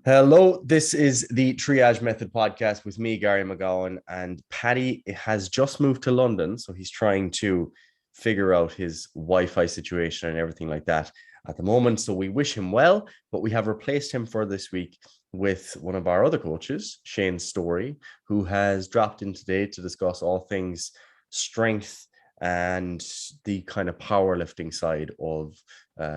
Hello, this is the Triage Method podcast with me, Gary McGowan, and Paddy has just moved to London, so he's trying to figure out his Wi-Fi situation and everything like that at the moment. So we wish him well, but we have replaced him for this week with one of our other coaches, Shane Storey, who has dropped in today to discuss all things strength and the kind of powerlifting side of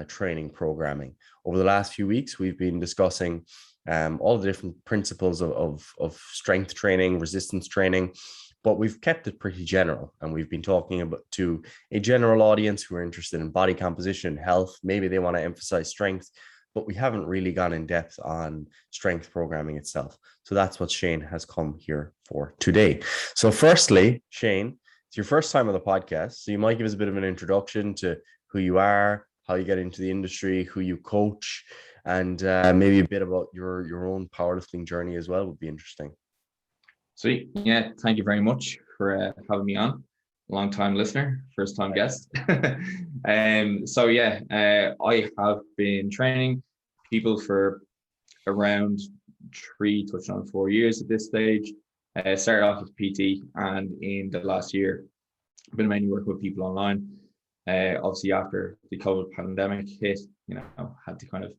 training programming. Over the last few weeks, we've been discussing all the different principles of strength training, resistance training, but we've kept it pretty general. And we've been talking about to a general audience who are interested in body composition, health. Maybe they want to emphasize strength, but we haven't really gone in depth on strength programming itself. So that's what Shane has come here for today. So firstly, Shane, it's your first time on the podcast. So you might give us a bit of an introduction to who you are, how you get into the industry, who you coach, and maybe a bit about your own powerlifting journey as well would be interesting. Sweet. Yeah, thank you very much for having me on. Long time listener, first time guest. I have been training people for around 4 years at this stage. Started off as PT, and in the last year, I've been mainly working with people online. Obviously, after the COVID pandemic hit, had to kind of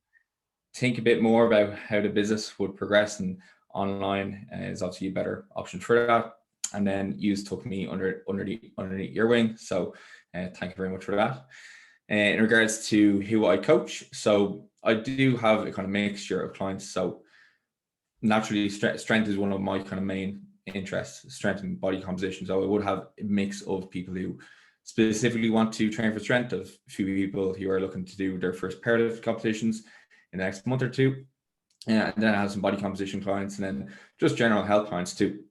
think a bit more about how the business would progress, and online is obviously a better option for that. And then you took me underneath your wing, so thank you very much for that. In regards to who I coach, so I do have a kind of mixture of clients. So naturally, strength is one of my kind of main interests, strength and body composition. So I would have a mix of people who specifically want to train for strength, of a few people who are looking to do their first powerlifting competitions in the next month or two. And then I have some body composition clients, and then just general health clients too.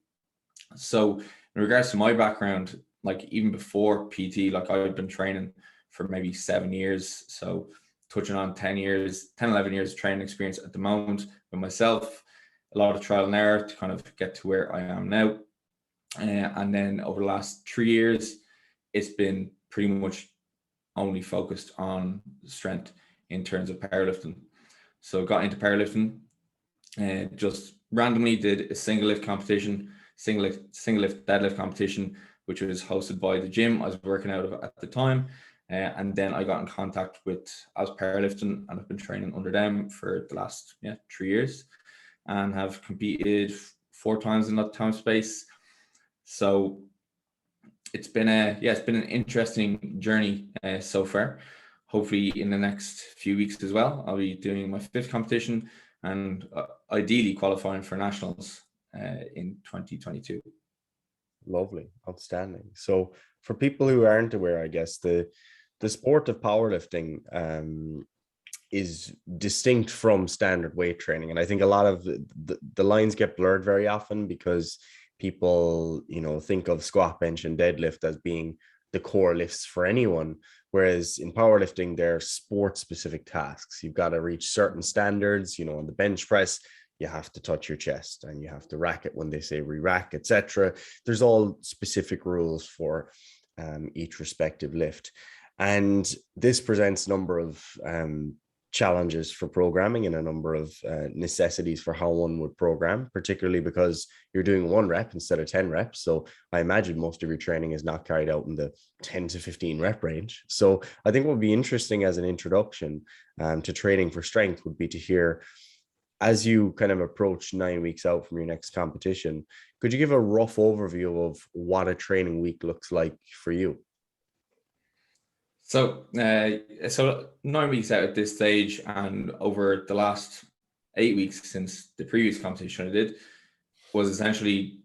So in regards to my background, like even before PT, like I've been training for maybe 7 years. So touching on 11 years of training experience at the moment with myself, a lot of trial and error to kind of get to where I am now. And then over the last 3 years, it's been pretty much only focused on strength in terms of powerlifting. So got into powerlifting and just randomly did a single lift deadlift competition, which was hosted by the gym I was working out of at the time. And then I got in contact with As Powerlifting, and I've been training under them for the last 3 years, and have competed 4 times in that time space. So it's been an interesting journey so far. Hopefully in the next few weeks as well, I'll be doing my 5th competition and ideally qualifying for nationals in 2022. Lovely, outstanding. So for people who aren't aware, I guess the sport of powerlifting is distinct from standard weight training, and I think a lot of the lines get blurred very often because people think of squat, bench, and deadlift as being the core lifts for anyone, whereas in powerlifting they're sport specific tasks. You've got to reach certain standards. On the bench press you have to touch your chest and you have to rack it when they say re-rack, etc. There's all specific rules for each respective lift, and this presents a number of challenges for programming and a number of necessities for how one would program, particularly because you're doing 1 rep instead of 10 reps. So I imagine most of your training is not carried out in the 10 to 15 rep range. So I think what would be interesting as an introduction to training for strength would be to hear, as you kind of approach 9 weeks out from your next competition, could you give a rough overview of what a training week looks like for you? So 9 weeks out at this stage, and over the last 8 weeks since the previous competition I did, was essentially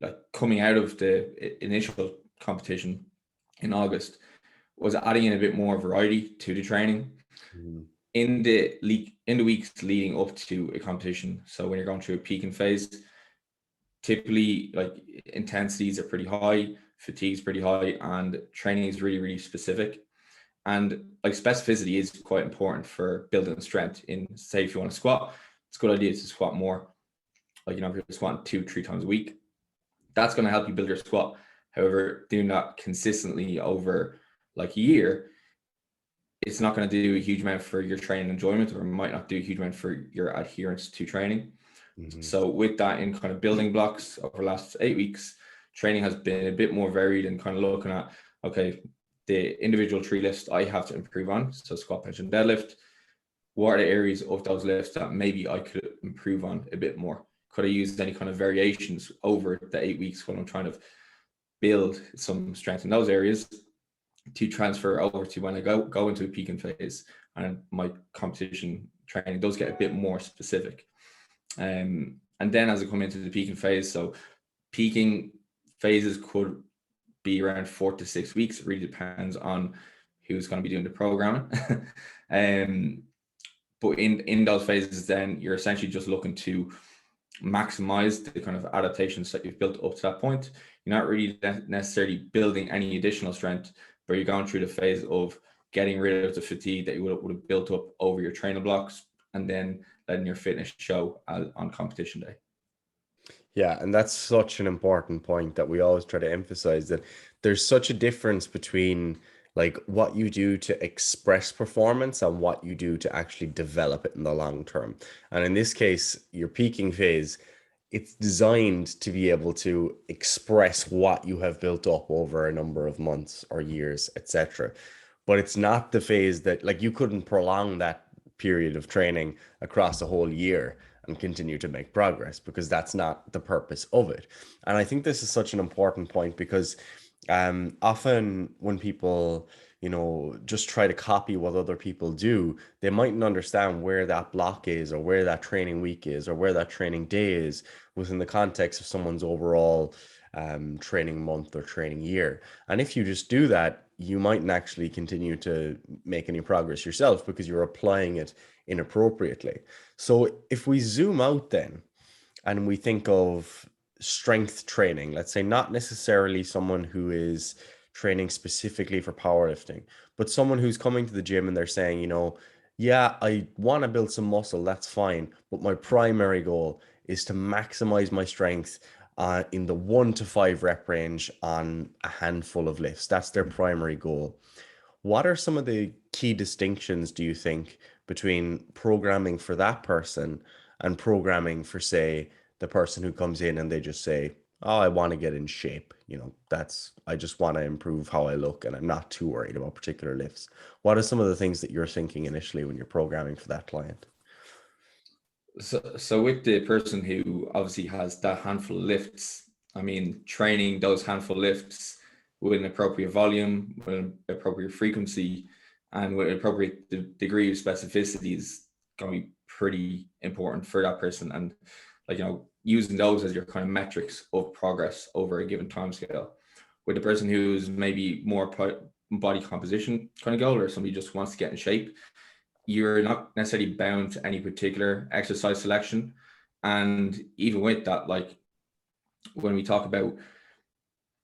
like coming out of the initial competition in August, was adding in a bit more variety to the training in the weeks leading up to a competition. So when you're going through a peaking phase, typically like intensities are pretty high, fatigue is pretty high, and training is really, really specific. And like specificity is quite important for building strength. In, say, if you want to squat, it's a good idea to squat more. Like, if you're squatting 2-3 times a week, that's going to help you build your squat. However, doing that consistently over like a year it's not going to do a huge amount for your training enjoyment, or it might not do a huge amount for your adherence to training. So with that in kind of building blocks over the last 8 weeks, training has been a bit more varied and kind of looking at, okay, the individual 3 lifts I have to improve on. So squat, bench, and deadlift. What are the areas of those lifts that maybe I could improve on a bit more? Could I use any kind of variations over the 8 weeks when I'm trying to build some strength in those areas to transfer over to when I go into a peaking phase, and my competition training does get a bit more specific. And then as I come into the peaking phase, so peaking phases could be around 4 to 6 weeks. It really depends on who's going to be doing the programming. But in those phases, then you're essentially just looking to maximize the kind of adaptations that you've built up to that point. You're not really necessarily building any additional strength, but you're going through the phase of getting rid of the fatigue that you would have built up over your training blocks, and then letting your fitness show on competition day. Yeah, and that's such an important point that we always try to emphasize, that there's such a difference between like what you do to express performance and what you do to actually develop it in the long term. And in this case, your peaking phase, it's designed to be able to express what you have built up over a number of months or years, etc. But it's not the phase that, like, you couldn't prolong that period of training across a whole year and continue to make progress, because that's not the purpose of it. And I think this is such an important point, because often when people, just try to copy what other people do, they mightn't understand where that block is, or where that training week is, or where that training day is within the context of someone's overall training month or training year. And if you just do that, you mightn't actually continue to make any progress yourself, because you're applying it inappropriately. So if we zoom out then and we think of strength training, let's say not necessarily someone who is training specifically for powerlifting, but someone who's coming to the gym and they're saying, yeah, I want to build some muscle, that's fine, but my primary goal is to maximize my strength in the 1 to 5 rep range on a handful of lifts. That's their primary goal. What are some of the key distinctions, do you think, between programming for that person and programming for, say, the person who comes in and they just say, oh, I want to get in shape. I just want to improve how I look and I'm not too worried about particular lifts. What are some of the things that you're thinking initially when you're programming for that client? So with the person who obviously has that handful of lifts, I mean, training those handful of lifts with an appropriate volume, with an appropriate frequency, and with an appropriate degree of specificity is going to be pretty important for that person. And using those as your kind of metrics of progress over a given time scale. With the person who's maybe more body composition kind of goal, or somebody just wants to get in shape, you're not necessarily bound to any particular exercise selection. And even with that, like when we talk about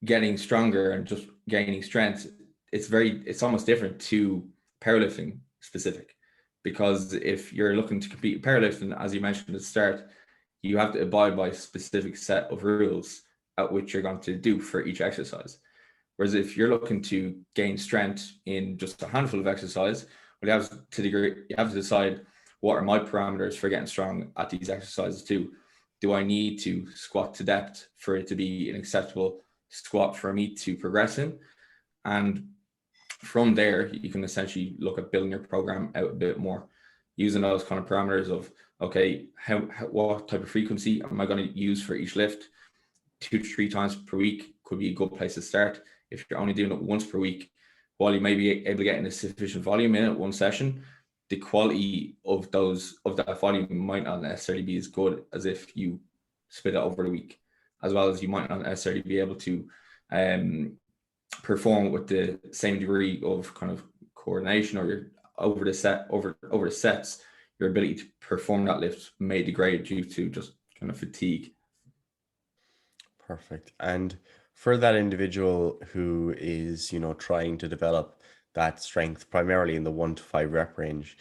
getting stronger and just gaining strength, it's almost different to powerlifting specific, because if you're looking to compete in powerlifting, as you mentioned at the start, you have to abide by a specific set of rules at which you're going to do for each exercise. Whereas if you're looking to gain strength in just a handful of exercise, well, you have to decide, what are my parameters for getting strong at these exercises too? Do I need to squat to depth for it to be an acceptable squat for me to progress in? And from there, you can essentially look at building your program out a bit more, using those kind of parameters of, okay, what type of frequency am I going to use for each lift? 2 to 3 times per week could be a good place to start. If you're only doing it once per week, while you may be able to get in a sufficient volume in it one session, the quality of that volume might not necessarily be as good as if you split it over the week, as well as you might not necessarily be able to perform with the same degree of kind of coordination, or over the sets, your ability to perform that lift may degrade due to just kind of fatigue. Perfect. And for that individual who is, trying to develop that strength primarily in the 1 to 5 rep range,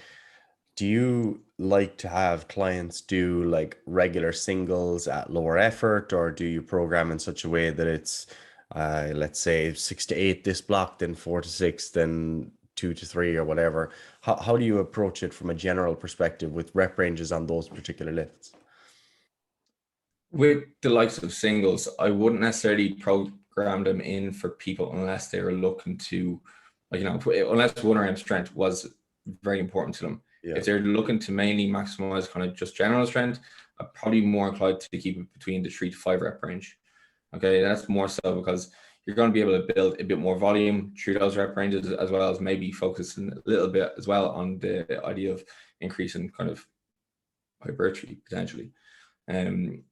do you like to have clients do like regular singles at lower effort, or do you program in such a way that it's, let's say 6 to 8 this block, then 4 to 6, then 2 to 3 or whatever. How do you approach it from a general perspective with rep ranges on those particular lifts? With the likes of singles, I wouldn't necessarily program them in for people unless they were looking to, like, unless 1RM strength was very important to them. Yeah. If they're looking to mainly maximize kind of just general strength, I'm probably more inclined to keep it between the 3 to 5 rep range. Okay, that's more so because you're going to be able to build a bit more volume through those rep ranges, as well as maybe focusing a little bit as well on the idea of increasing kind of hypertrophy potentially. And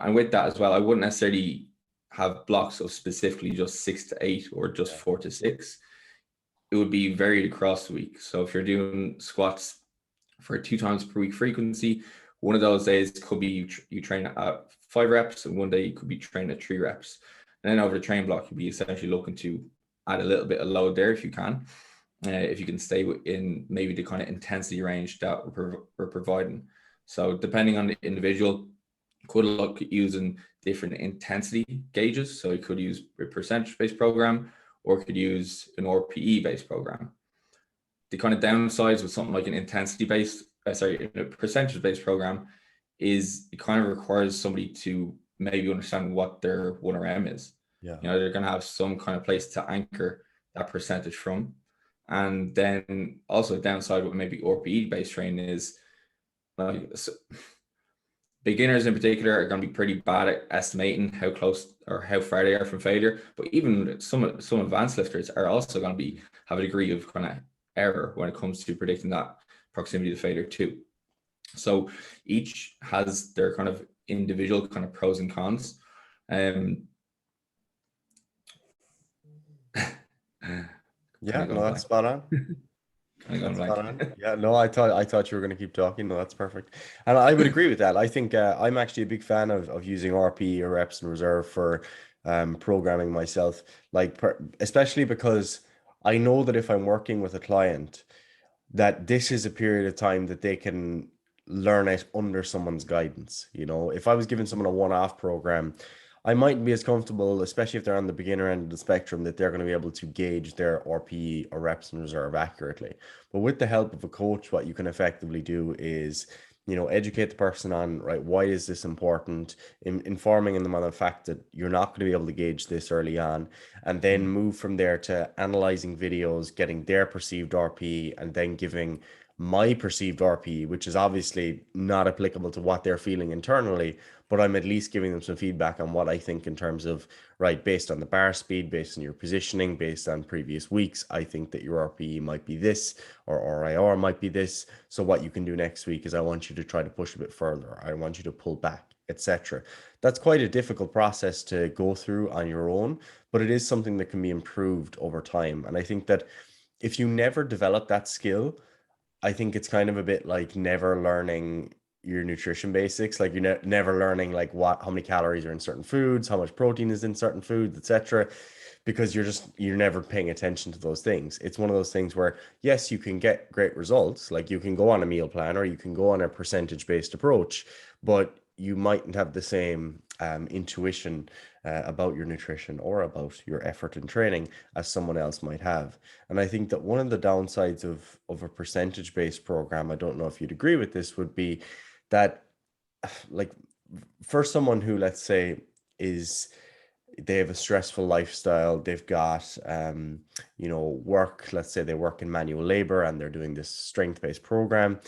with that as well, I wouldn't necessarily have blocks of specifically just 6 to 8 or just 4 to 6. It would be varied across the week. So if you're doing squats for 2 times per week frequency, one of those days could be you train at 5 reps, and one day you could be training at 3 reps. And then over the train block, you'd be essentially looking to add a little bit of load there if you can. If you can stay in maybe the kind of intensity range that we're providing. So depending on the individual, could look at using different intensity gauges. So you could use a percentage-based program, or could use an RPE-based program. The kind of downsides with something like an intensity-based, a percentage-based program is it kind of requires somebody to maybe understand what their 1RM is. Yeah. They're going to have some kind of place to anchor that percentage from. And then also the downside with maybe RPE-based training is beginners in particular are going to be pretty bad at estimating how close or how far they are from failure. But even some advanced lifters are also going to have a degree of kind of error when it comes to predicting that proximity to failure too. So each has their kind of individual kind of pros and cons. Yeah, no, that's spot on. Yeah, no, I thought you were going to keep talking. No, that's perfect. And I would agree with that. I think I'm actually a big fan of using RP or reps in reserve for programming myself, especially because I know that if I'm working with a client, that this is a period of time that they can learn it under someone's guidance. If I was giving someone a one-off program, I mightn't be as comfortable, especially if they're on the beginner end of the spectrum, that they're going to be able to gauge their RPE or reps in reserve accurately. But with the help of a coach, what you can effectively do is, educate the person on, right, why is this important, informing them on the fact that you're not going to be able to gauge this early on, and then move from there to analyzing videos, getting their perceived RPE, and then giving my perceived RPE, which is obviously not applicable to what they're feeling internally, but I'm at least giving them some feedback on what I think in terms of, right, based on the bar speed, based on your positioning, based on previous weeks, I think that your RPE might be this, or RIR might be this. So what you can do next week is I want you to try to push a bit further. I want you to pull back, etc. That's quite a difficult process to go through on your own, but it is something that can be improved over time. And I think that if you never develop that skill, I think it's kind of a bit like never learning your nutrition basics. Like you're never learning like how many calories are in certain foods, how much protein is in certain foods, etc. Because you're never paying attention to those things. It's one of those things where, yes, you can get great results. Like you can go on a meal plan or you can go on a percentage-based approach, but you mightn't have the same intuition about your nutrition or about your effort in training as someone else might have. And I think that one of the downsides of a percentage-based program, I don't know if you'd agree with this, would be that, like, for someone who, let's say, they have a stressful lifestyle, they've got work, let's say they work in manual labor and they're doing this strength-based program,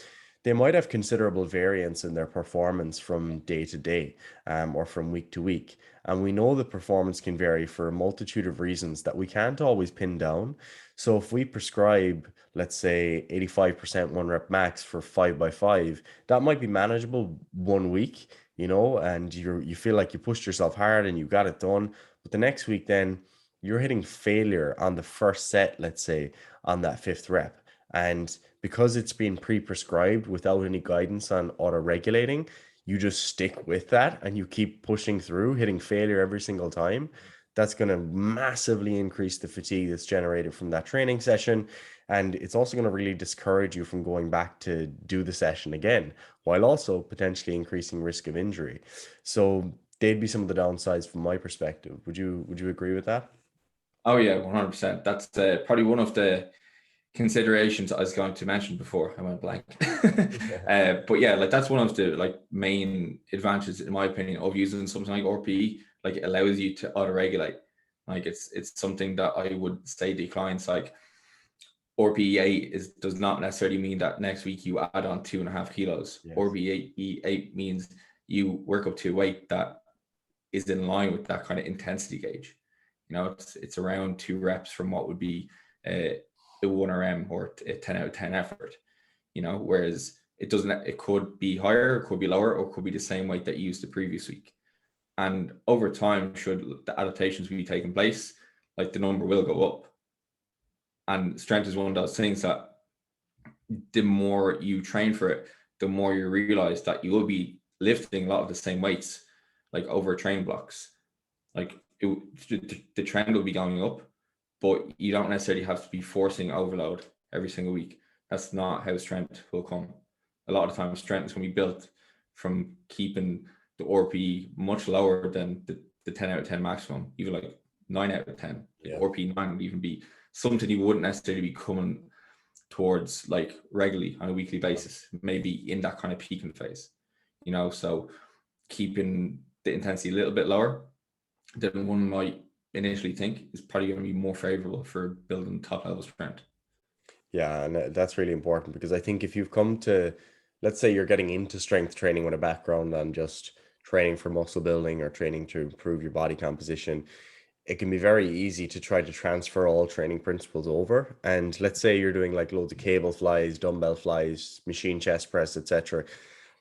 they might have considerable variance in their performance from day to day, or from week to week. And we know that performance can vary for a multitude of reasons that we can't always pin down. So if we prescribe, let's say, 85% one rep max for 5x5, that might be manageable one week, and you feel like you pushed yourself hard and you got it done. But the next week, then you're hitting failure on the first set, let's say, on that fifth rep. And because it's been pre-prescribed without any guidance on auto-regulating, you just stick with that and you keep pushing through, hitting failure every single time. That's going to massively increase the fatigue that's generated from that training session. And it's also going to really discourage you from going back to do the session again, while also potentially increasing risk of injury. So they'd be some of the downsides from my perspective. Would you agree with that? Oh yeah, 100%. That's probably one of the considerations I was going to mention before I went blank. But yeah, like that's one of the like main advantages, in my opinion, of using something like RPE. Like it allows you to auto-regulate. Like it's something that I would say to clients, like RPE8 does not necessarily mean that next week you add on 2.5 kilos. Yes. RPE8 means you work up to a weight that is in line with that kind of intensity gauge. You know, it's around 2 reps from what would be a 1RM or a 10 out of 10 effort, you know, whereas it could be higher, it could be lower, or it could be the same weight that you used the previous week. And over time, should the adaptations be taking place, like the number will go up. And strength is one of those things that the more you train for it, the more you realize that you will be lifting a lot of the same weights, like over training blocks. Like the trend will be going up, but you don't necessarily have to be forcing overload every single week. That's not how strength will come. A lot of times strength is going to be built from keeping the RPE much lower than the 10 out of 10 maximum, even like 9 out of 10. Yeah. RPE 9 would even be something you wouldn't necessarily be coming towards like regularly on a weekly basis, maybe in that kind of peaking phase, you know, so keeping the intensity a little bit lower than one might initially think is probably going to be more favorable for building top level strength. Yeah, and that's really important, because I think if you've come to, let's say you're getting into strength training with a background on just training for muscle building or training to improve your body composition, it can be very easy to try to transfer all training principles over. And let's say you're doing like loads of cable flies, dumbbell flies, machine chest press, etc.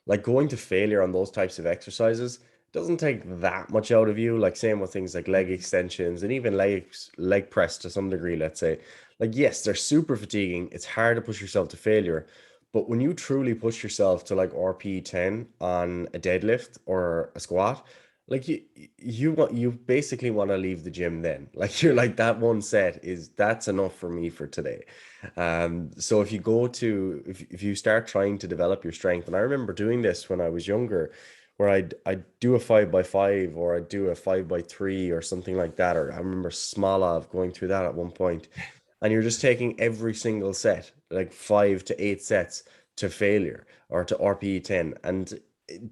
Like going to failure on those types of exercises doesn't take that much out of you. Like same with things like leg extensions and even leg press to some degree, let's say. Like, yes, they're super fatiguing. It's hard to push yourself to failure. But when you truly push yourself to like RP 10 on a deadlift or a squat, like you basically want to leave the gym then. Like you're like, that one set that's enough for me for today. So if you go to if you start trying to develop your strength, and I remember doing this when I was younger, where I'd do a 5x5 or I'd do a 5x3 or something like that. Or I remember Smolov going through that at one point, and you're just taking every single set, like 5 to 8 sets, to failure or to RPE 10. And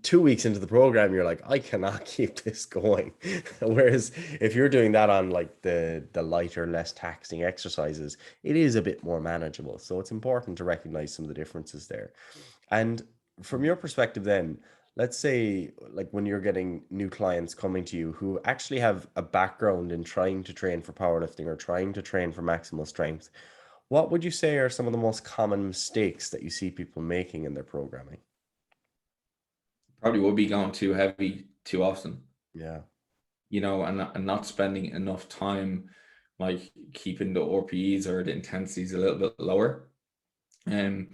2 weeks into the program, you're like, I cannot keep this going. Whereas if you're doing that on like the lighter, less taxing exercises, it is a bit more manageable. So it's important to recognize some of the differences there. And from your perspective, then, let's say like when you're getting new clients coming to you who actually have a background in trying to train for powerlifting or trying to train for maximal strength, what would you say are some of the most common mistakes that you see people making in their programming? Probably will be going too heavy too often, Yeah. you know, and not spending enough time like keeping the RPEs or the intensities a little bit lower. And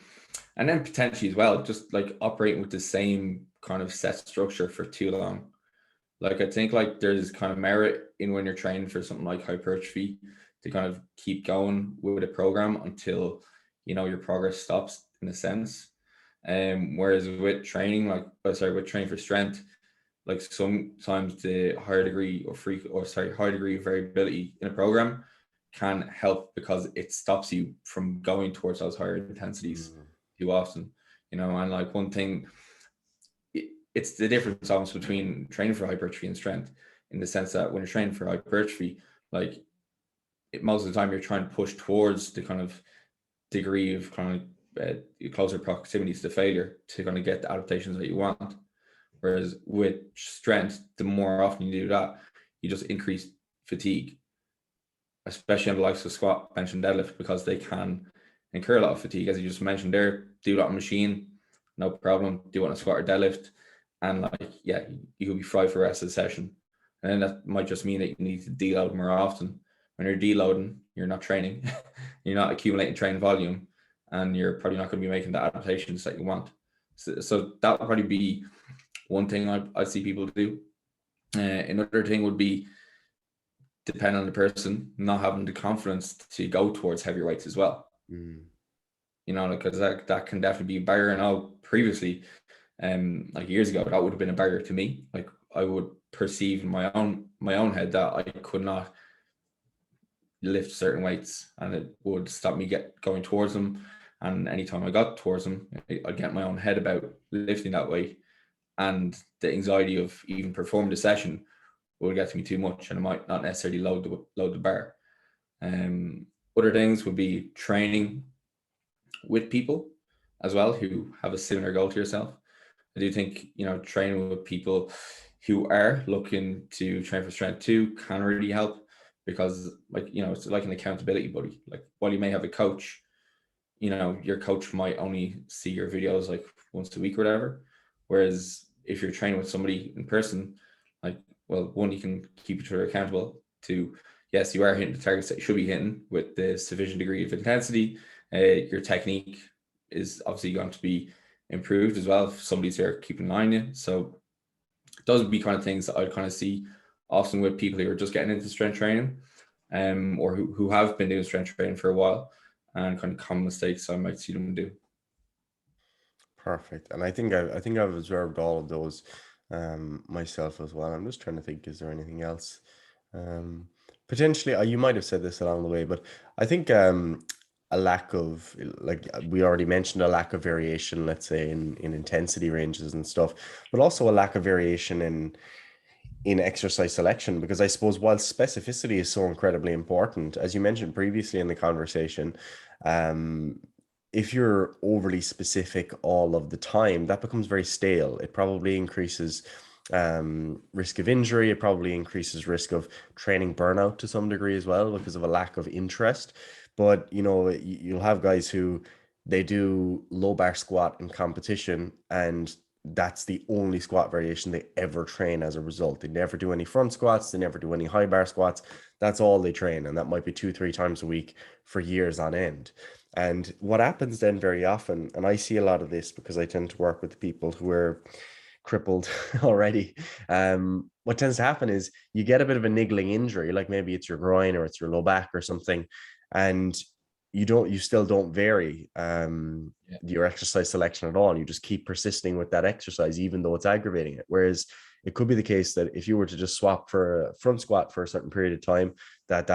then potentially as well, just like operating with the same kind of set structure for too long. Like I think like there's kind of merit in when you're training for something like hypertrophy to kind of keep going with a program until, you know, your progress stops in a sense. Whereas with training, with training for strength, like sometimes the higher degree high degree of variability in a program can help because it stops you from going towards those higher intensities too often, you know. And like one thing, it's the difference almost between training for hypertrophy and strength, in the sense that when you're training for hypertrophy, like most of the time you're trying to push towards the kind of degree of kind of closer proximity to failure to kind of get the adaptations that you want. Whereas with strength, the more often you do that, you just increase fatigue, especially on the likes of squat, bench, and deadlift, because they can incur a lot of fatigue. As you just mentioned there, do that on machine, no problem. Do it on a squat or deadlift, and like, yeah, you could be fried for the rest of the session. And then that might just mean that you need to deload more often. When you're deloading, you're not training, you're not accumulating training volume, and you're probably not going to be making the adaptations that you want. So that would probably be one thing I see people do. Another thing would be, depend on the person, not having the confidence to go towards heavier weights as well. You know, because that can definitely be a barrier. And I previously, like years ago, that would have been a barrier to me. Like I would perceive in my own head that I could not lift certain weights, and it would stop me going towards them. And anytime I got towards them, I'd get my own head about lifting that weight, and the anxiety of even performing the session would get to me too much, and I might not necessarily load the bar. Other things would be training with people as well who have a similar goal to yourself. I do think, training with people who are looking to train for strength too can really help, because it's like an accountability buddy. Like, while you may have a coach, your coach might only see your videos like once a week or whatever. Whereas if you're training with somebody in person, like, well, one, you can keep each other accountable. Two, yes, you are hitting the targets that you should be hitting with the sufficient degree of intensity. Your technique is obviously going to be improved as well if somebody's there keeping an eye on you. So those would be kind of things that I'd kind of see often with people who are just getting into strength training, or who have been doing strength training for a while, and kind of common mistakes I might see them do. Perfect. And I think I've observed all of those myself as well. I'm just trying to think, is there anything else? Potentially, you might have said this along the way, but I think a lack of, like we already mentioned, a lack of variation, let's say in intensity ranges and stuff, but also a lack of variation in exercise selection, because I suppose while specificity is so incredibly important, as you mentioned previously in the conversation, if you're overly specific all of the time, that becomes very stale. It probably increases risk of injury. It probably increases risk of training burnout to some degree as well, because of a lack of interest. But you'll have guys who they do low bar squat in competition, and that's the only squat variation they ever train as a result. They never do any front squats. They never do any high bar squats. That's all they train. And that might be 2-3 times a week for years on end. And what happens then very often, and I see a lot of this because I tend to work with people who are crippled already. What tends to happen is you get a bit of a niggling injury, like maybe it's your groin or it's your low back or something, and you still don't vary your exercise selection at all. And you just keep persisting with that exercise, even though it's aggravating it. Whereas it could be the case that if you were to just swap for a front squat for a certain period of time, that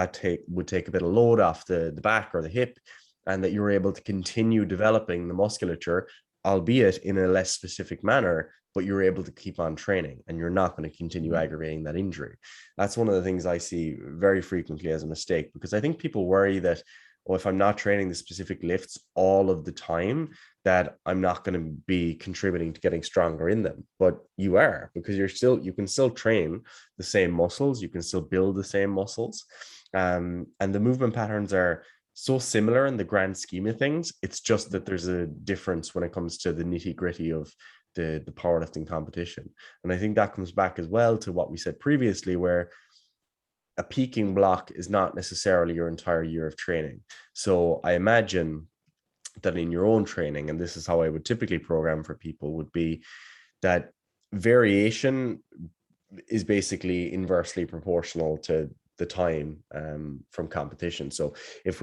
would take a bit of load off the back or the hip, and that you were able to continue developing the musculature, albeit in a less specific manner, but you're able to keep on training, and you're not going to continue aggravating that injury. That's one of the things I see very frequently as a mistake, because I think people worry that, oh, if I'm not training the specific lifts all of the time, that I'm not going to be contributing to getting stronger in them. But you are, because you can still train the same muscles, you can still build the same muscles. And the movement patterns are so similar in the grand scheme of things. It's just that there's a difference when it comes to the nitty-gritty of the powerlifting competition. And I think that comes back as well to what we said previously, where a peaking block is not necessarily your entire year of training. So I imagine that in your own training, and this is how I would typically program for people, would be that variation is basically inversely proportional to the time from competition. So if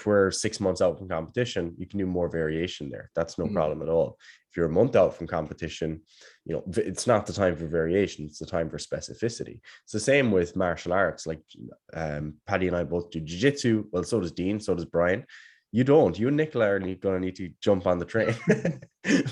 we're 6 months out from competition, you can do more variation there. That's no problem at all. If you're a month out from competition, it's not the time for variation, it's the time for specificity. It's the same with martial arts. Like Paddy and I both do jiu-jitsu. Well, so does Dean, so does Brian. You and Nicola are going to need to jump on the train.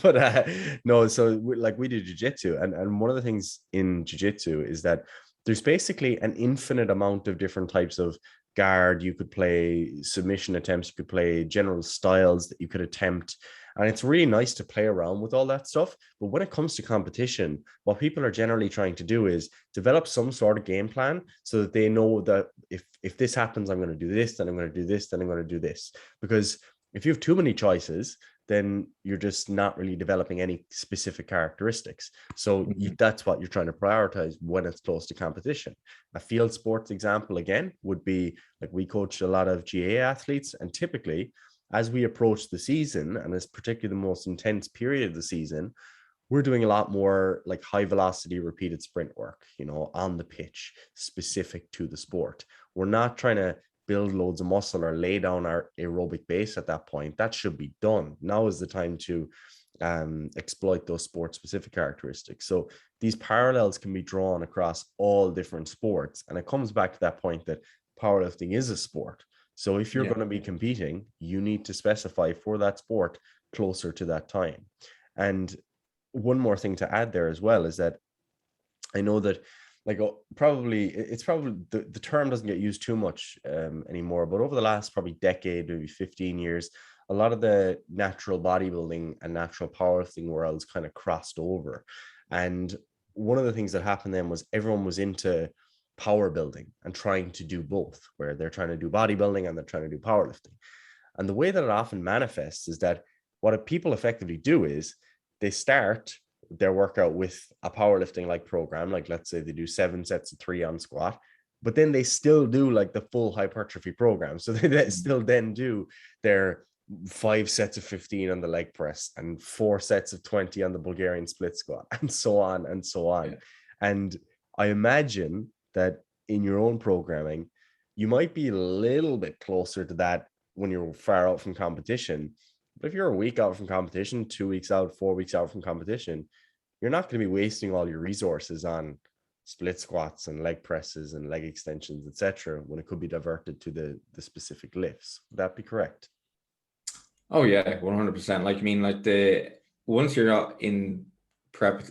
But no, so we do jiu-jitsu, and one of the things in jiu-jitsu is that there's basically an infinite amount of different types of guard. You could play submission attempts, you could play general styles that you could attempt. And it's really nice to play around with all that stuff. But when it comes to competition, what people are generally trying to do is develop some sort of game plan so that they know that if this happens, I'm going to do this, then I'm going to do this, then I'm going to do this. Because if you have too many choices, then you're just not really developing any specific characteristics. So that's what you're trying to prioritize when it's close to competition. A field sports example, again, would be like we coach a lot of GA athletes, and typically as we approach the season, and it's particularly the most intense period of the season, we're doing a lot more like high velocity repeated sprint work, on the pitch, specific to the sport. We're not trying to build loads of muscle or lay down our aerobic base at that point. That should be done. Now is the time to exploit those sport specific characteristics. So these parallels can be drawn across all different sports. And it comes back to that point that powerlifting is a sport. So if you're going to be competing, you need to specify for that sport closer to that time. And one more thing to add there as well is that I know that like it's probably the term doesn't get used too much anymore, but over the last probably decade, maybe 15 years, a lot of the natural bodybuilding and natural powerlifting worlds kind of crossed over. And one of the things that happened then was everyone was into power building and trying to do both, where they're trying to do bodybuilding and they're trying to do powerlifting. And the way that it often manifests is that what people effectively do is they start their workout with a powerlifting like program, like let's say they do 7 sets of 3 on squat, but then they still do like the full hypertrophy program. So they still then do their 5 sets of 15 on the leg press and 4 sets of 20 on the Bulgarian split squat, and so on and so on. Yeah. And I imagine that in your own programming, you might be a little bit closer to that when you're far out from competition. But if you're a week out from competition, 2 weeks out, 4 weeks out from competition, you're not going to be wasting all your resources on split squats and leg presses and leg extensions, etc., when it could be diverted to the specific lifts. Would that be correct? Oh yeah, 100%. Like, I mean, like once you're not in prep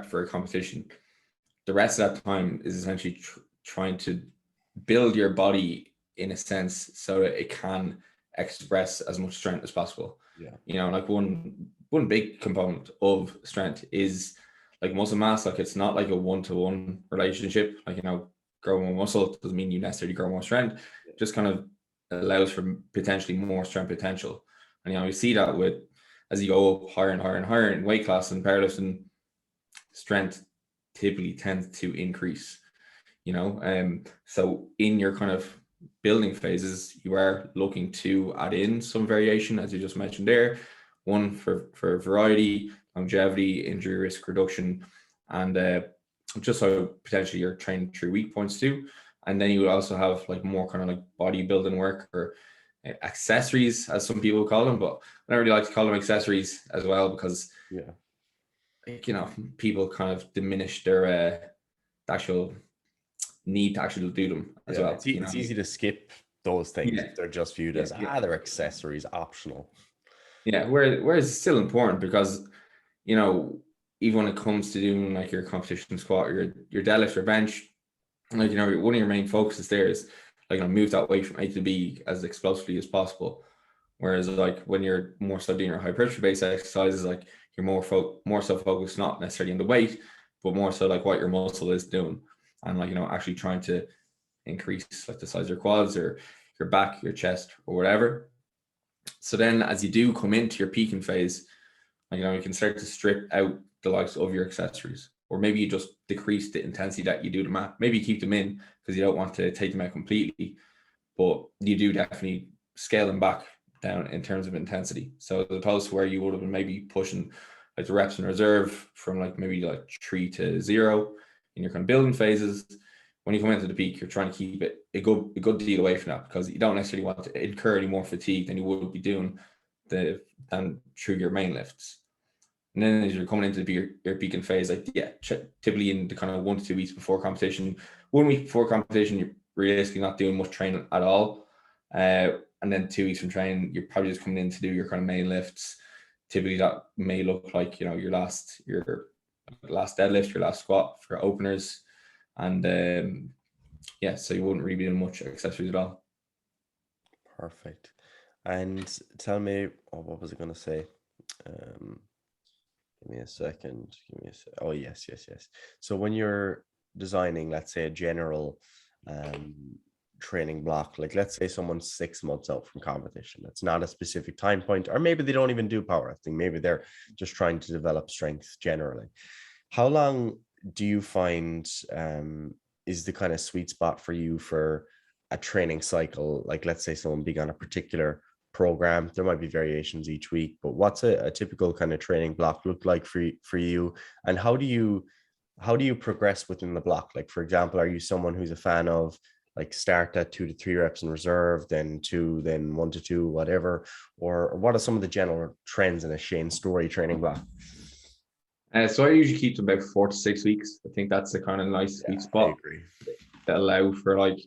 for a competition, the rest of that time is essentially trying to build your body in a sense so that it can express as much strength as possible. Yeah. You know, like one big component of strength is like muscle mass. Like, it's not like a one-to-one relationship. Like, you know, grow more muscle doesn't mean you necessarily grow more strength. It just kind of allows for potentially more strength potential. And, you know, you see that with, as you go up higher and higher and higher in weight class and powerlifting, strength typically tends to increase, you know. So in your kind of building phases, you are looking to add in some variation, as you just mentioned there, one for variety, longevity, injury risk reduction, and just so potentially you're training through weak points too. And then you would also have like more kind of like bodybuilding work or accessories, as some people call them, but I don't really like to call them accessories as well, because you know, people kind of diminish their actual need to actually do them as well. It's easy to skip those things if they're just viewed as they're accessories, optional. Yeah, whereas it's still important, because, you know, even when it comes to doing like your competition squat or your deadlift or bench, like, you know, one of your main focuses there is like, you know, move that weight from A to B as explosively as possible. Whereas like when you're more so doing your hypertrophy based exercises, like you're more so focused not necessarily on the weight, but more so like what your muscle is doing, and like, you know, actually trying to increase like the size of your quads or your back, your chest, or whatever. So then as you do come into your peaking phase, like, you know, you can start to strip out the likes of your accessories, or maybe you just decrease the intensity that you do them at. Maybe you keep them in because you don't want to take them out completely, but you do definitely scale them back down in terms of intensity. So as opposed to where you would have been maybe pushing like the reps in reserve from like maybe like 3 to 0 in your kind of building phases, when you come into the peak, you're trying to keep it a good deal away from that, because you don't necessarily want to incur any more fatigue than you would be doing than through your main lifts. And then as you're coming into your peaking phase, like typically in the kind of 1 to 2 weeks before competition, 1 week before competition, you're realistically not doing much training at all. And then 2 weeks from training, you're probably just coming in to do your kind of main lifts. Typically that may look like, you know, your last deadlift, your last squat for openers. And so you wouldn't really be doing much accessories at all. Perfect. And tell me, what was I going to say? Give me a second. Oh, yes. So when you're designing, let's say, a general training block, like let's say someone's 6 months out from competition, it's not a specific time point, or maybe they don't even do powerlifting, maybe they're just trying to develop strength generally. How long do you find is the kind of sweet spot for you for a training cycle? Like, let's say someone being on a particular program, there might be variations each week, but what's a typical kind of training block look like for you? And how do you progress within the block? Like, for example, are you someone who's a fan of like start at 2 to 3 reps in reserve, then 2, then 1 to 2, whatever? Or what are some of the general trends in a Shane Storey training block? So I usually keep them about 4 to 6 weeks. I think that's a kind of nice sweet spot that allow for like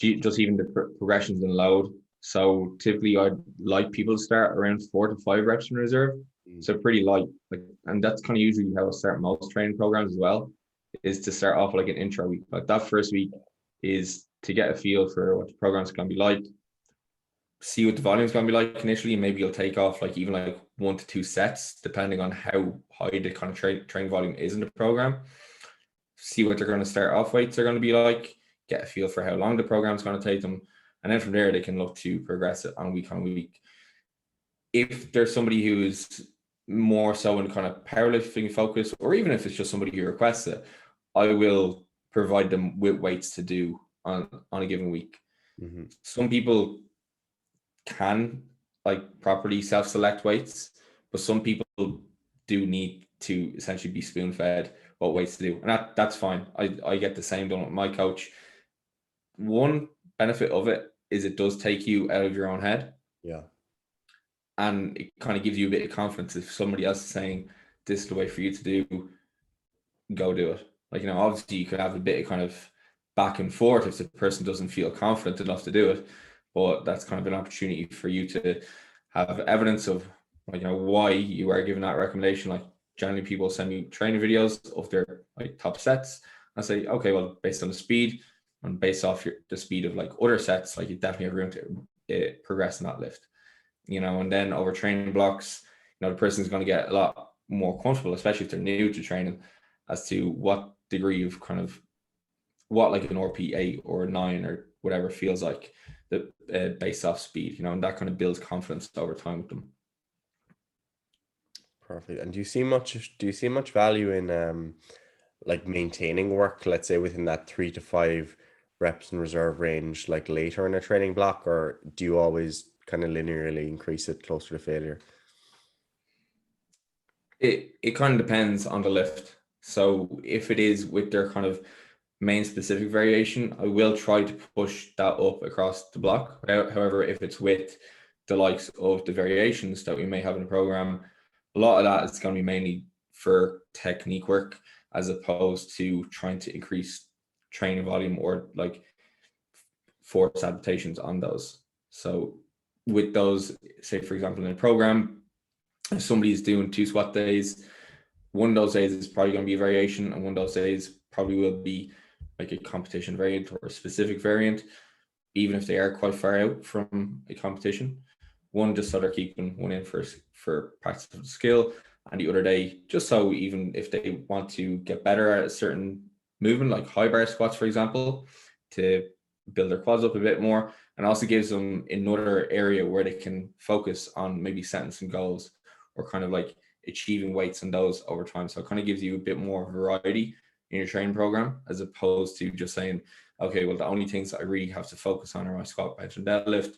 just even the progressions and load. So typically I'd like people to start around 4 to 5 reps in reserve. So pretty light, like, and that's kind of usually how I start most training programs as well, is to start off like an intro week. Like that first week is to get a feel for what the program's going to be like, see what the volume's going to be like initially, and maybe you'll take off like even like 1 to 2 sets, depending on how high the kind of training volume is in the program. See what they're going to start off weights are going to be like, get a feel for how long the program's going to take them, and then from there they can look to progress it on week. If there's somebody who's more so in kind of powerlifting focus, or even if it's just somebody who requests it, I will provide them with weights to do on a given week. Mm-hmm. Some people can like properly self-select weights, but some people do need to essentially be spoon-fed what weights to do, and that's fine. I get the same done with my coach. One benefit of it is it does take you out of your own head. Yeah. And it kind of gives you a bit of confidence if somebody else is saying this is the way for you to do, go do it. Like, obviously you could have a bit of kind of back and forth if the person doesn't feel confident enough to do it, but that's kind of an opportunity for you to have evidence of like, why you are giving that recommendation. Like generally people send me training videos of their like top sets. I say, okay, well, based on the speed and based off the speed of like other sets, like you definitely have room to progress in that lift. And then over training blocks, the person's going to get a lot more comfortable, especially if they're new to training, as to what degree of kind of what like an RP8 or a 9 or whatever feels like the based off speed, and that kind of builds confidence over time with them. Perfect. And do you see much value in like maintaining work, let's say within that 3 to 5 reps in reserve range, like later in a training block, or do you always kind of linearly increase it closer to failure? It kind of depends on the lift. So if it is with their kind of main specific variation, I will try to push that up across the block. However, if it's with the likes of the variations that we may have in the program, a lot of that is going to be mainly for technique work as opposed to trying to increase training volume or like force adaptations on those. So with those, say for example, in a program, if somebody's doing 2 squat days, one of those days is probably going to be a variation, and one of those days probably will be like a competition variant or a specific variant, even if they are quite far out from a competition. One, just so they're keeping one in for practice of the skill, and the other day, just so even if they want to get better at a certain movement, like high bar squats, for example, to build their quads up a bit more, and also gives them another area where they can focus on maybe setting some goals or kind of like achieving weights and those over time. So it kind of gives you a bit more variety in your training program, as opposed to just saying, okay, well, the only things that I really have to focus on are my squat, bench, and deadlift.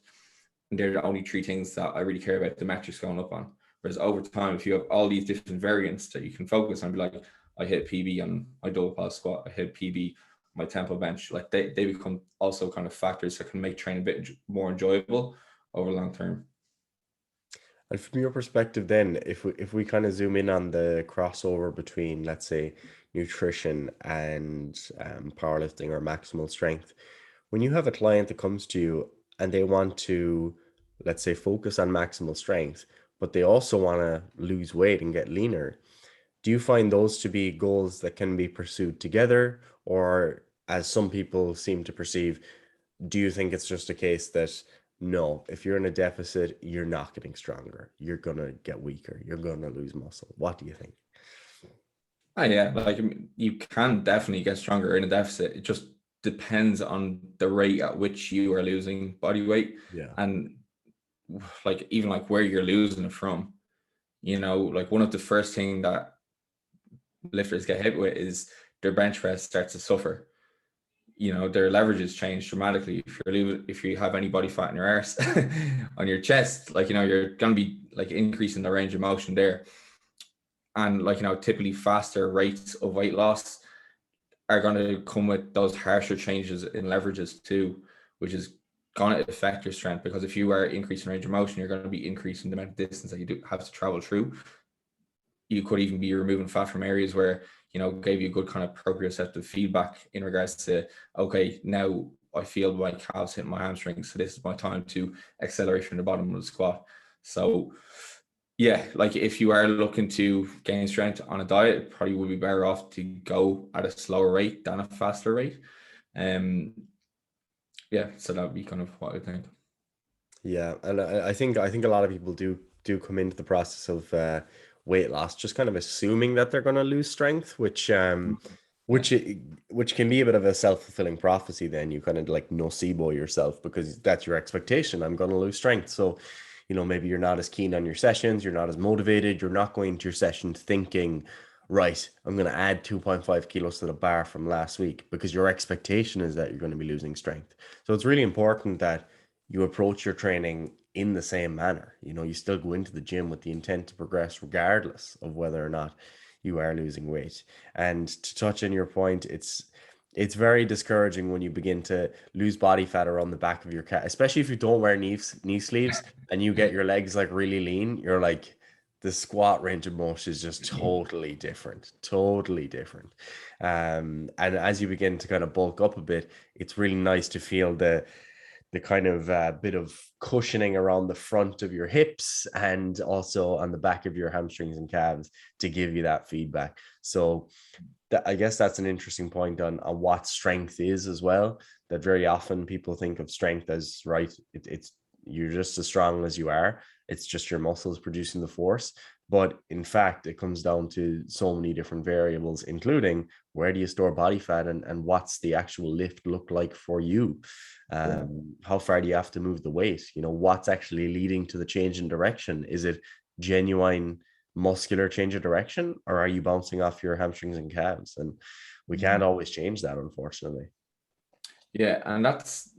And they're the only 3 things that I really care about the metrics going up on. Whereas over time, if you have all these different variants that you can focus on, be like, I hit PB on my double pulse squat, I hit PB on my tempo bench, like they become also kind of factors that can make training a bit more enjoyable over long term. And from your perspective then, if we kind of zoom in on the crossover between, let's say, nutrition and powerlifting or maximal strength, when you have a client that comes to you and they want to, let's say, focus on maximal strength, but they also want to lose weight and get leaner, do you find those to be goals that can be pursued together? Or as some people seem to perceive, do you think it's just a case that no, if you're in a deficit, you're not getting stronger, you're gonna get weaker, you're gonna lose muscle? What do you think? Oh yeah, like you can definitely get stronger in a deficit. It just depends on the rate at which you are losing body weight, Yeah. and like even like where you're losing it from. Like one of the first thing that lifters get hit with is their bench press starts to suffer. Their leverages change dramatically. If you have any body fat in your arse on your chest, like you're gonna be like increasing the range of motion there. And like typically faster rates of weight loss are going to come with those harsher changes in leverages too, which is going to affect your strength, because if you are increasing range of motion, you're going to be increasing the amount of distance that you do have to travel through. You could even be removing fat from areas where gave you good kind of proprioceptive feedback in regards to, okay, now I feel my calves hit my hamstrings, so this is my time to accelerate from the bottom of the squat. So yeah, like if you are looking to gain strength on a diet, it probably would be better off to go at a slower rate than a faster rate. Yeah, so that would be kind of what I think. Yeah, and I think a lot of people do come into the process of weight loss just kind of assuming that they're going to lose strength, which which can be a bit of a self-fulfilling prophecy. Then you kind of like nocebo yourself because that's your expectation. I'm going to lose strength, so maybe you're not as keen on your sessions, you're not as motivated, you're not going to your session thinking, right, I'm going to add 2.5 kilos to the bar from last week, because your expectation is that you're going to be losing strength. So it's really important that you approach your training in the same manner. You still go into the gym with the intent to progress regardless of whether or not you are losing weight. And to touch on your point, it's very discouraging when you begin to lose body fat around the back of your calf, especially if you don't wear knee sleeves and you get your legs like really lean. You're like, the squat range of motion is just totally different, totally different. And as you begin to kind of bulk up a bit, it's really nice to feel the kind of bit of cushioning around the front of your hips and also on the back of your hamstrings and calves to give you that feedback. So I guess that's an interesting point on what strength is as well, that very often people think of strength as, right, it's you're just as strong as you are. It's just your muscles producing the force. But in fact, it comes down to so many different variables, including where do you store body fat and what's the actual lift look like for you? How far do you have to move the weight? What's actually leading to the change in direction? Is it genuine muscular change of direction, or are you bouncing off your hamstrings and calves? And we can't always change that, unfortunately. Yeah, and that's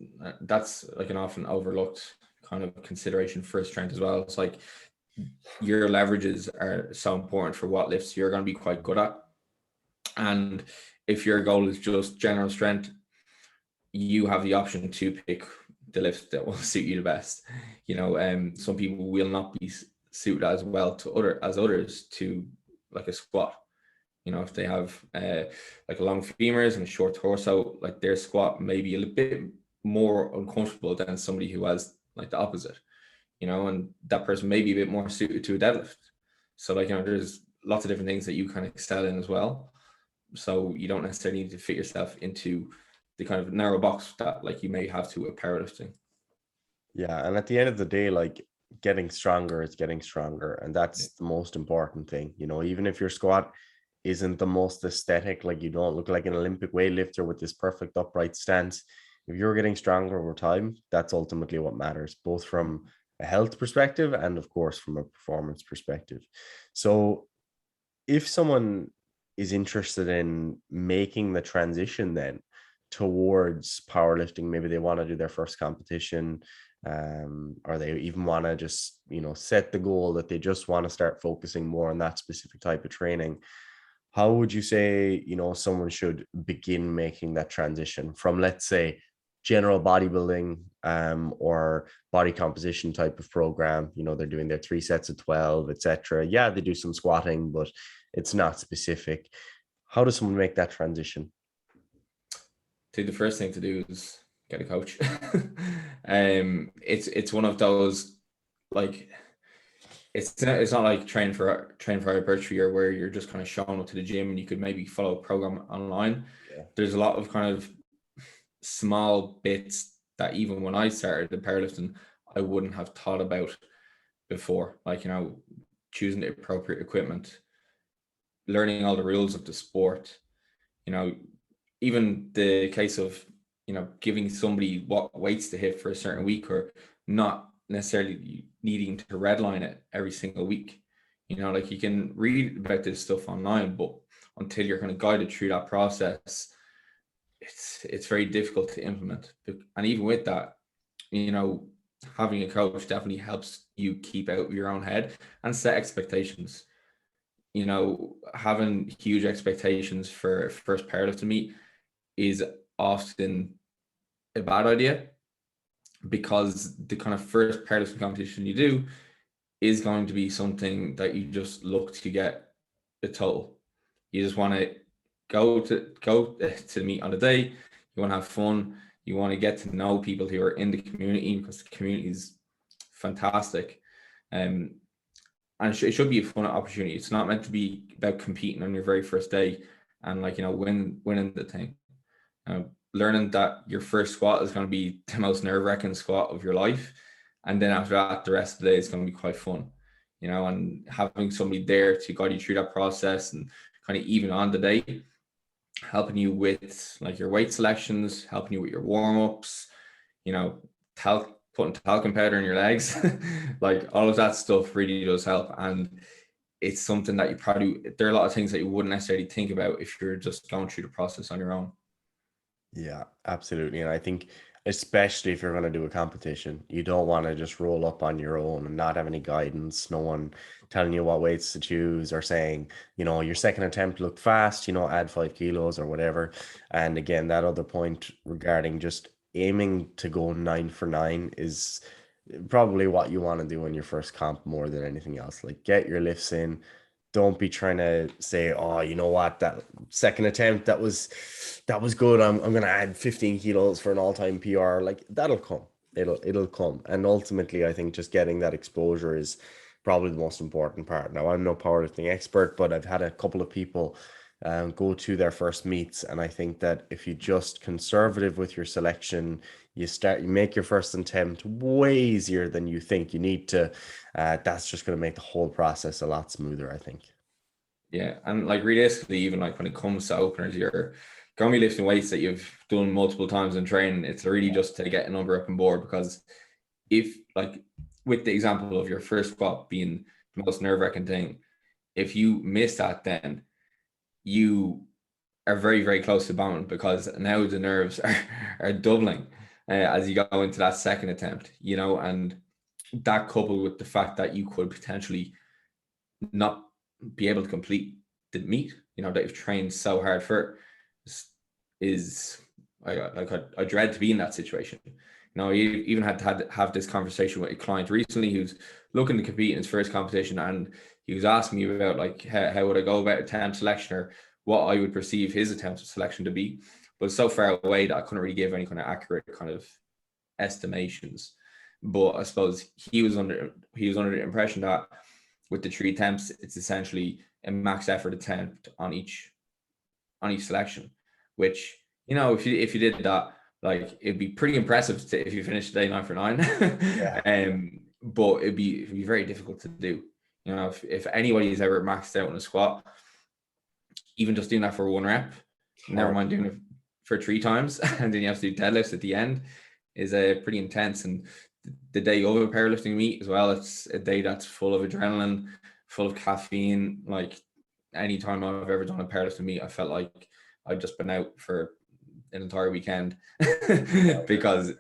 like an often overlooked kind of consideration for strength as well. It's like your leverages are so important for what lifts you're going to be quite good at. And if your goal is just general strength, you have the option to pick the lift that will suit you the best. Some people will not be suited as well as others to like a squat. If they have like long femurs and a short torso, like their squat may be a little bit more uncomfortable than somebody who has like the opposite, and that person may be a bit more suited to a deadlift. So there's lots of different things that you kind of excel in as well. So you don't necessarily need to fit yourself into the kind of narrow box that like you may have to a powerlifting. Yeah, and at the end of the day, like, getting stronger is getting stronger, and that's the most important thing. Even if your squat isn't the most aesthetic, like you don't look like an Olympic weightlifter with this perfect upright stance, if you're getting stronger over time, that's ultimately what matters, both from a health perspective and of course from a performance perspective. So if someone is interested in making the transition then towards powerlifting, maybe they want to do their first competition, or they even want to just set the goal that they just want to start focusing more on that specific type of training, how would you say someone should begin making that transition from, let's say, general bodybuilding or body composition type of program? They're doing their 3 sets of 12, etc. Yeah, they do some squatting, but it's not specific. How does someone make that transition? The first thing to do is get a coach. It's one of those, like, it's not like train for hypertrophy, or where you're just kind of showing up to the gym and you could maybe follow a program online. Yeah. There's a lot of kind of small bits that even when I started the powerlifting, I wouldn't have thought about before, like choosing the appropriate equipment, learning all the rules of the sport, even the case of giving somebody what weights to hit for a certain week, or not necessarily needing to redline it every single week. Like you can read about this stuff online, but until you're kind of guided through that process, it's very difficult to implement. And even with that, having a coach definitely helps you keep out of your own head and set expectations. Having huge expectations for first powerlifting meet is often a bad idea, because the kind of first powerlifting competition you do is going to be something that you just look to get a total. You just want to go to the meet on the day. You want to have fun. You want to get to know people who are in the community, because the community is fantastic. And it should be a fun opportunity. It's not meant to be about competing on your very first day and like, winning the thing. Learning that your first squat is going to be the most nerve-wracking squat of your life, and then after that, the rest of the day is going to be quite fun, and having somebody there to guide you through that process and kind of even on the day, helping you with like your weight selections, helping you with your warm-ups, putting talcum powder in your legs, like all of that stuff really does help. And it's something that there are a lot of things that you wouldn't necessarily think about if you're just going through the process on your own. Yeah, absolutely. And I think especially if you're going to do a competition, you don't want to just roll up on your own and not have any guidance, no one telling you what weights to choose or saying, your second attempt looked fast, add 5 kilos or whatever. And again, that other point regarding just aiming to go 9 for 9 is probably what you want to do in your first comp more than anything else. Like, get your lifts in. Don't be trying to say, oh, you know what, that second attempt, that was good. I'm gonna add 15 kilos for an all-time PR. Like, that'll come. It'll come. And ultimately, I think just getting that exposure is probably the most important part. Now, I'm no powerlifting expert, but I've had a couple of people go to their first meets, and I think that if you just conservative with your selection, you make your first attempt way easier than you think you need to. That's just going to make the whole process a lot smoother, I think. Yeah, and like realistically, even like when it comes to openers, you're going to be lifting weights that you've done multiple times in training. It's really just to get a number up on board, because if, like, with the example of your first squat being the most nerve-wracking thing, if you miss that, then you are very, very close to bound, because now the nerves are doubling as you go into that second attempt, and that coupled with the fact that you could potentially not be able to complete the meet, that you've trained so hard for, is I dread to be in that situation. I even had to have this conversation with a client recently who's looking to compete in his first competition, and he was asking me about like how would I go about attempt selection, or what I would perceive his attempt selection to be. But it's so far away that I couldn't really give any kind of accurate kind of estimations. But I suppose he was under the impression that with the 3 attempts, it's essentially a max effort attempt on each selection, which, if you did that, like, it'd be pretty impressive if you finished the day 9 for 9. Yeah. But it'd be very difficult to do. If anybody's ever maxed out in a squat, even just doing that for 1 rep, never mind doing it for 3 times, and then you have to do deadlifts at the end, is pretty intense. And the day of a powerlifting meet as well, it's a day that's full of adrenaline, full of caffeine. Like, any time I've ever done a powerlifting meet, I felt like I'd just been out for an entire weekend because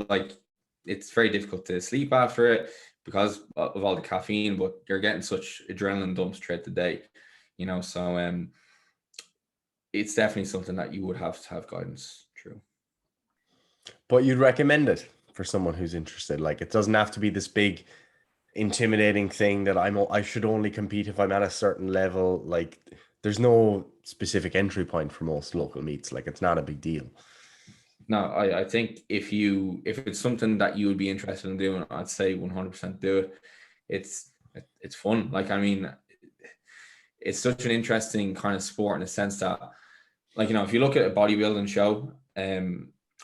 like, it's very difficult to sleep after it because of all the caffeine, but you're getting such adrenaline dumps throughout the day, so it's definitely something that you would have to have guidance through. But you'd recommend it for someone who's interested. Like, it doesn't have to be this big intimidating thing that I should only compete if I'm at a certain level. Like, there's no specific entry point for most local meets. Like, it's not a big deal. No, I think if it's something that you would be interested in doing, I'd say 100% do it. It's fun. Like, I mean, it's such an interesting kind of sport in the sense that, like, if you look at a bodybuilding show,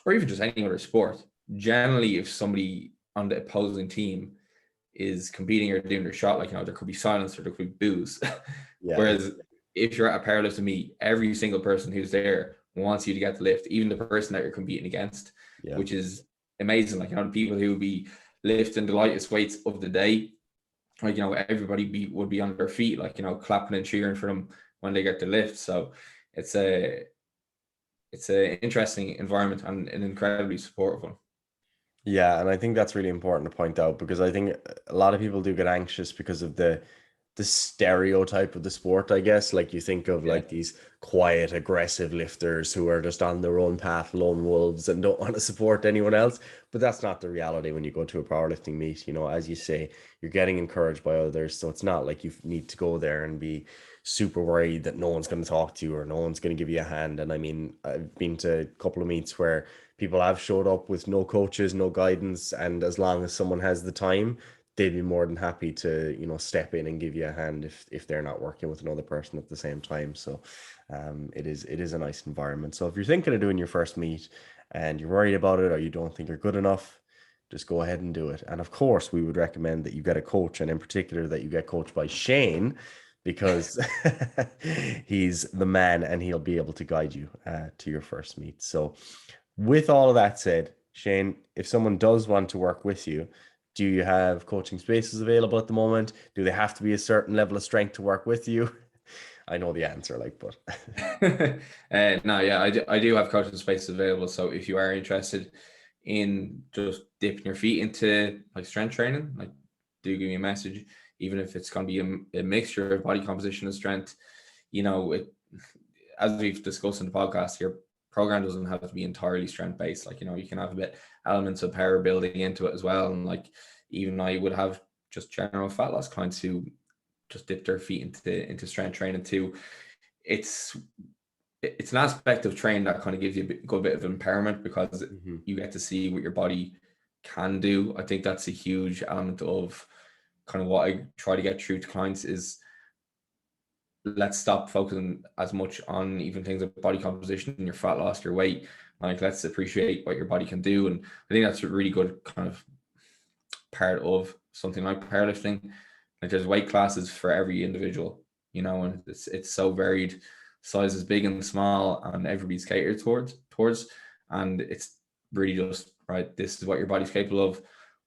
or even just any other sport, generally, if somebody on the opposing team is competing or doing their shot, like, there could be silence or there could be boos. Yeah. Whereas if you're at a powerlifting meet, every single person who's there wants you to get the lift, even the person that you're competing against, which is amazing. Like, the people who would be lifting the lightest weights of the day, like, everybody would be on their feet, like, clapping and cheering for them when they get the lift. So it's a interesting environment and an incredibly supportive one. Yeah, and I think that's really important to point out, because I think a lot of people do get anxious because of the the stereotype of the sport, I guess. Like you think of Yeah. like these quiet, aggressive lifters who are just on their own path, lone wolves, and don't want to support anyone else. But that's not the reality when you go to a powerlifting meet. You know, as you say, you're getting encouraged by others. So it's not like you need to go there and be super worried that no one's going to talk to you or no one's going to give you a hand. And I mean, I've been to a couple of meets where people have showed up with no coaches, no guidance, and as long as someone has the time, they'd be more than happy to, you know, step in and give you a hand if they're not working with another person at the same time. So it is a nice environment. So if you're thinking of doing your first meet and you're worried about it or you don't think you're good enough, just go ahead and do it. And of course, we would recommend that you get a coach, and in particular that you get coached by Shane, because he's the man and he'll be able to guide you to your first meet. So with all of that said, Shane, if someone does want to work with you, do you have coaching spaces available at the moment? Do they have to be a certain level of strength to work with you? I know the answer, like, but No, yeah, I do have coaching spaces available. So if you are interested in just dipping your feet into like strength training, like do give me a message, even if it's going to be a mixture of body composition and strength. You know, as we've discussed in the podcast, your program doesn't have to be entirely strength based. Like, you know, you can have a bit elements of power building into it as well. And like, even I would have just general fat loss clients who just dip their feet into strength training too. It's an aspect of training that kind of gives you a good bit of empowerment because you get to see what your body can do. I think that's a huge element of kind of what I try to get through to clients is let's stop focusing as much on even things like body composition, your fat loss, your weight. Like, let's appreciate what your body can do. And I think that's a really good kind of part of something like powerlifting. Like, there's weight classes for every individual, you know, and it's so varied, sizes big and small, and everybody's catered towards, and it's really just right. This is what your body's capable of.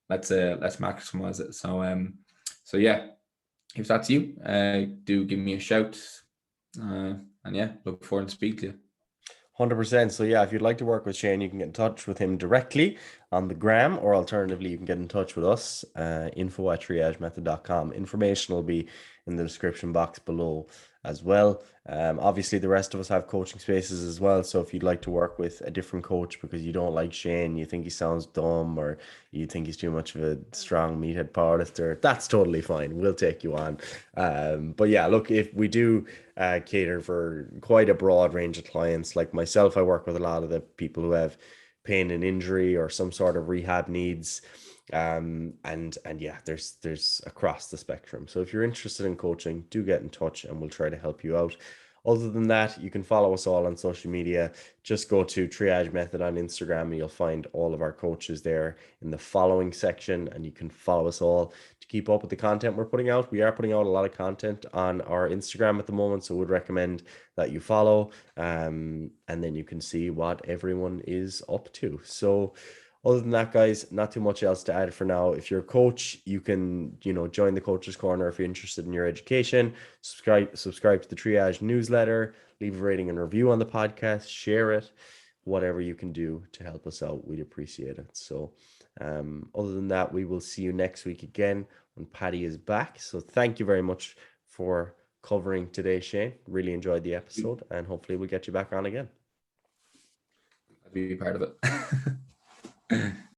Let's maximize it. So yeah, if that's you, do give me a shout. And yeah, look forward to speak to you. 100%. So yeah, if you'd like to work with Shane, you can get in touch with him directly on the gram, or alternatively, you can get in touch with us, info@triagemethod.com. Information will be in the description box below as well. Obviously, the rest of us have coaching spaces as well. So if you'd like to work with a different coach because you don't like Shane, you think he sounds dumb, or you think he's too much of a strong meathead powerlifter, that's totally fine. We'll take you on. But yeah, look, if we do cater for quite a broad range of clients, like myself, I work with a lot of the people who have pain and injury or some sort of rehab needs, and yeah, there's across the spectrum. So if you're interested in coaching, do get in touch and we'll try to help you out. Other than that, you can follow us all on social media. Just go to Triage Method on Instagram and you'll find all of our coaches there in the following section, and you can follow us all to keep up with the content we're putting out. We are putting out a lot of content on our Instagram at the moment, so would recommend that you follow, and then you can see what everyone is up to. So other than that, guys, not too much else to add for now. If you're a coach, you can, you know, join the Coaches Corner if you're interested in your education. Subscribe to the Triage newsletter, leave a rating and review on the podcast, share it, whatever you can do to help us out, we'd appreciate it. So other than that, we will see you next week again when Paddy is back. So thank you very much for covering today, Shane. Really enjoyed the episode, and hopefully we'll get you back on again. I'd be part of it.